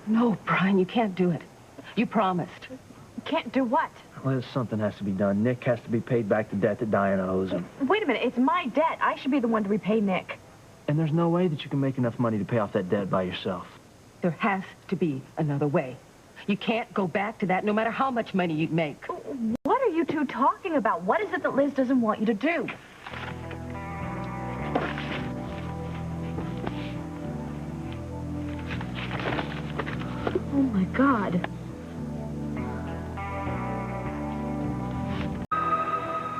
No, Brian, you can't do it. You promised. Can't do what? Well, something has to be done. Nick has to be paid back the debt that Diana owes him. Wait a minute, it's my debt. I should be the one to repay Nick. And there's no way that you can make enough money to pay off that debt by yourself. There has to be another way. You can't go back to that no matter how much money you'd make. What are you two talking about? What is it that Liz doesn't want you to do? Oh, my God.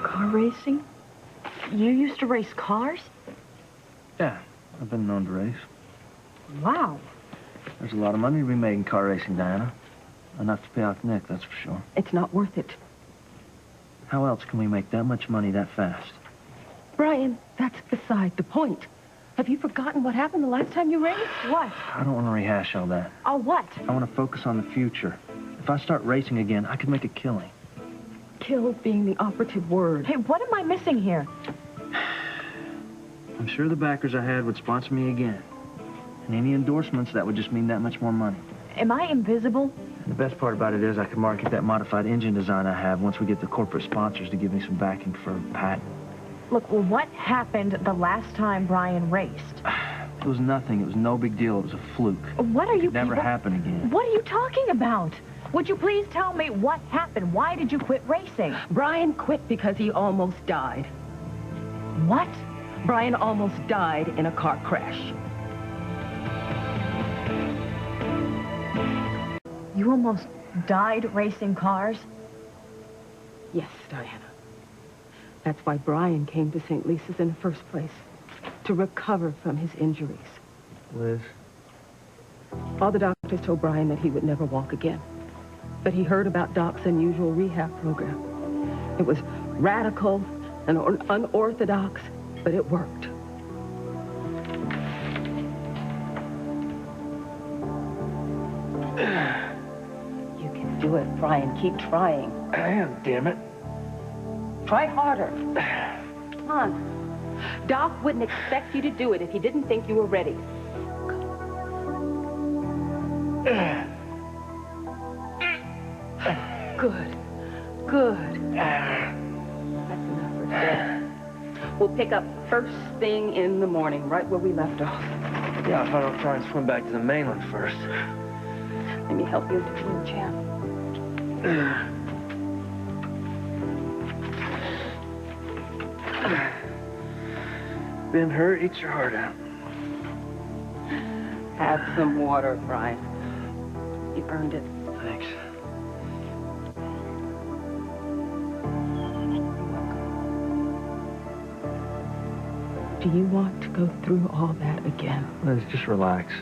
Car racing? You used to race cars? Yeah, I've been known to race. Wow. There's a lot of money to be made in car racing, Diana. Enough to pay off Nick, that's for sure. It's not worth it. How else can we make that much money that fast? Brian, that's beside the point. Have you forgotten what happened the last time you raced? What? I don't want to rehash all that. Oh, what? I want to focus on the future. If I start racing again, I could make a killing. Kill being the operative word. Hey, what am I missing here? I'm sure the backers I had would sponsor me again. And any endorsements, that would just mean that much more money. Am I invisible? And the best part about it is I can market that modified engine design I have once we get the corporate sponsors to give me some backing for a patent. Look, well, what happened the last time Brian raced? It was nothing. It was no big deal. It was a fluke. What are you It never happened again. What are you talking about? Would you please tell me what happened? Why did you quit racing? Brian quit because he almost died. What? Brian almost died in a car crash. You almost died racing cars? Yes, Diana. That's why Brian came to St. Lisa's in the first place, to recover from his injuries. Liz? All the doctors told Brian that he would never walk again. But he heard about Doc's unusual rehab program. It was radical and unorthodox, but it worked. You can do it, Brian. Keep trying. I am, damn it. Try harder. Come on. Doc wouldn't expect you to do it if he didn't think you were ready. Good. Good. That's enough for today. We'll pick up first thing in the morning, right where we left off. Yeah, if I don't try and swim back to the mainland first. Let me help you into the wheelchair. Been hurt, eats your heart out. Have some water, Brian. You earned it. Thanks. Do you want to go through all that again? Liz, just relax.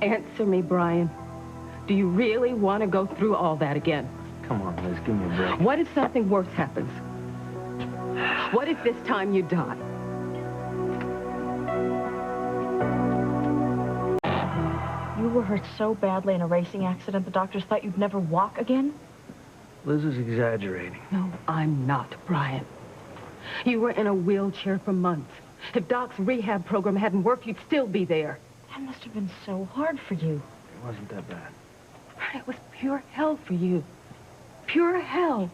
Answer me, Brian. Do you really want to go through all that again? Come on, Liz, give me a break. What if something worse happens? What if this time you die? You were hurt so badly in a racing accident, the doctors thought you'd never walk again? Liz is exaggerating. No, I'm not, Brian. You were in a wheelchair for months. If Doc's rehab program hadn't worked, you'd still be there. That must have been so hard for you. It wasn't that bad. It was pure hell for you. Pure hell.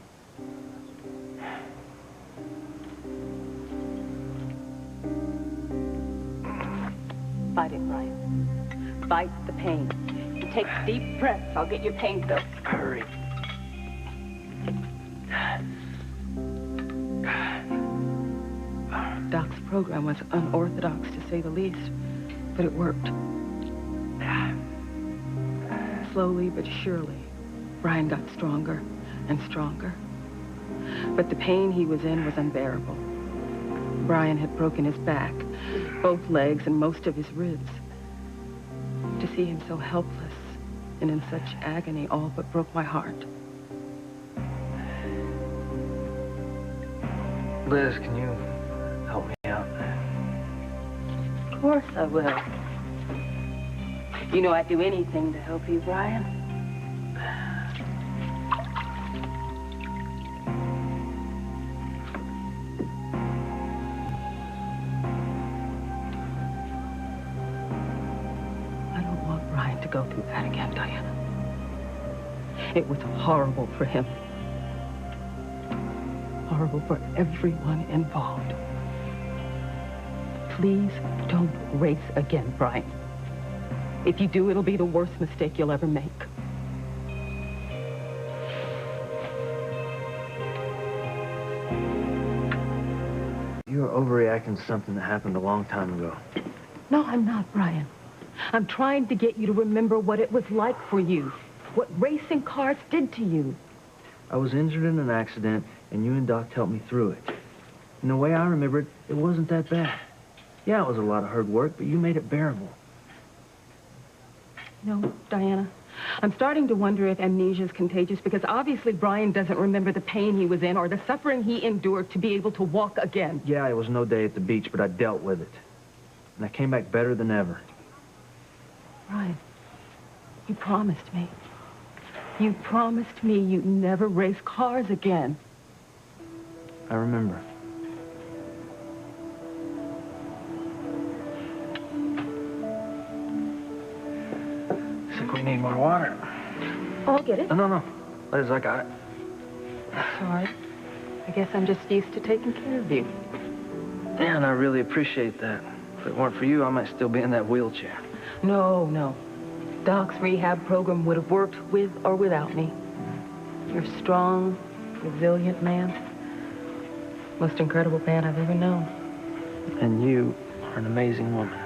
Fight it, Brian. Fight the pain. And take deep breaths. I'll get your pain pills. Hurry. Doc's program was unorthodox, to say the least, but it worked. Slowly but surely, Brian got stronger and stronger. But the pain he was in was unbearable. Brian had broken his back, both legs, and most of his ribs. To see him so helpless and in such agony all but broke my heart. Liz, can you help me out? Of course I will. You know I'd do anything to help you, Brian. I don't want Brian to to go through that again, Diana. It was horrible for him. Horrible for everyone involved. Please don't race again, Brian. If you do, it'll be the worst mistake you'll ever make. You're overreacting to something that happened a long time ago. No, I'm not, Brian. I'm trying to get you to remember what it was like for you. What racing cars did to you. I was injured in an accident, and you and Doc helped me through it. And the way I remember it, it wasn't that bad. Yeah, it was a lot of hard work, but you made it bearable. No, Diana. I'm starting to wonder if amnesia is contagious because obviously Brian doesn't remember the pain he was in or the suffering he endured to be able to walk again. Yeah, it was no day at the beach, but I dealt with it. And I came back better than ever. Brian, you promised me. You promised me you'd never race cars again. I remember. Think we need more water. I'll get it. No. Liz, I got it. Sorry. I guess I'm just used to taking care of you. Yeah, and I really appreciate that. If it weren't for you, I might still be in that wheelchair. No. Doc's rehab program would have worked with or without me. You're a strong, resilient man. Most incredible man I've ever known. And you are an amazing woman.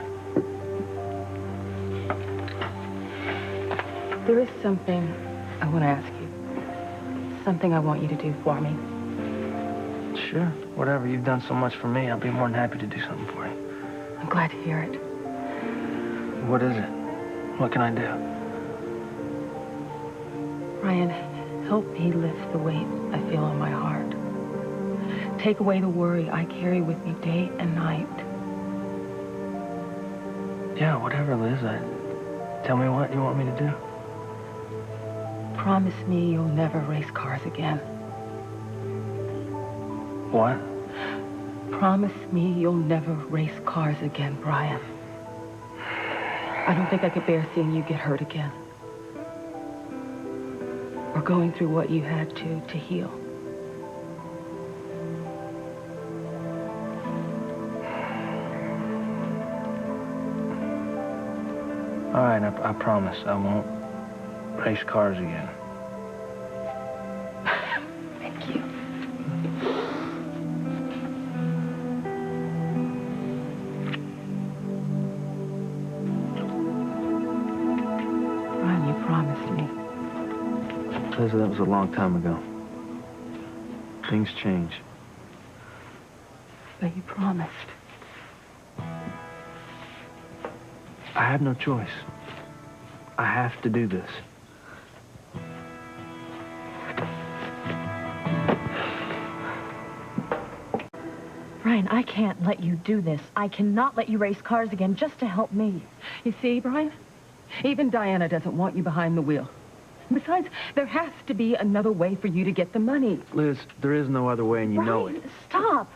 There is something I want to ask you. Something I want you to do for me. Sure. Whatever. You've done so much for me, I'll be more than happy to do something for you. I'm glad to hear it. What is it? What can I do? Ryan, help me lift the weight I feel on my heart. Take away the worry I carry with me day and night. Yeah, whatever, Liz. Tell me what you want me to do. Promise me you'll never race cars again. What? Promise me you'll never race cars again, Brian. I don't think I could bear seeing you get hurt again. Or going through what you had to heal. All right, I promise I won't race cars again. Thank you. Ryan, you promised me. Liz, that was a long time ago. Things change. But you promised. I have no choice. I have to do this. Brian, I can't let you do this. I cannot let you race cars again just to help me. You see, Brian? Even Diana doesn't want you behind the wheel. Besides, there has to be another way for you to get the money. Liz, there is no other way, and you know it. Brian, stop.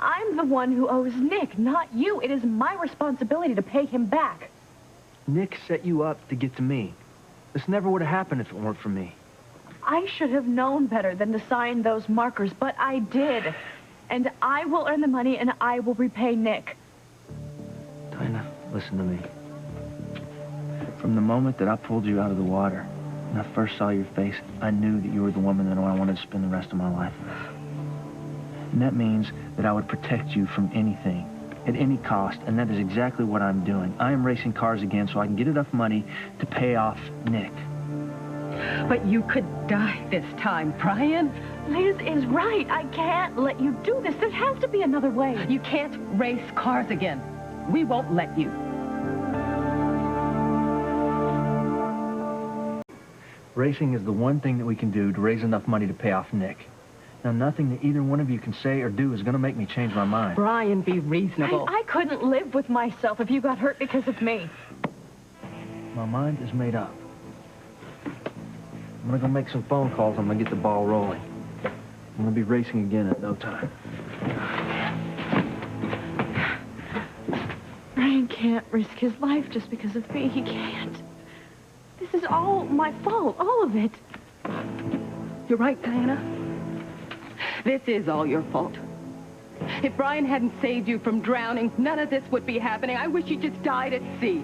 I'm the one who owes Nick, not you. It is my responsibility to pay him back. Nick set you up to get to me. This never would have happened if it weren't for me. I should have known better than to sign those markers, but I did. And I will earn the money, and I will repay Nick. Dinah, listen to me. From the moment that I pulled you out of the water, and I first saw your face, I knew that you were the woman that I wanted to spend the rest of my life with. And that means that I would protect you from anything, at any cost, and that is exactly what I'm doing. I am racing cars again so I can get enough money to pay off Nick. But you could die this time, Brian. Liz is right. I can't let you do this. There has to be another way. You can't race cars again. We won't let you. Racing is the one thing that we can do to raise enough money to pay off Nick. Now, nothing that either one of you can say or do is going to make me change my mind. Brian, be reasonable. I couldn't live with myself if you got hurt because of me. My mind is made up. I'm going to go make some phone calls. I'm going to get the ball rolling. I'm going to be racing again in no time. Brian can't risk his life just because of me. He can't. This is all my fault, all of it. You're right, Diana. This is all your fault. If Brian hadn't saved you from drowning, none of this would be happening. I wish you just died at sea.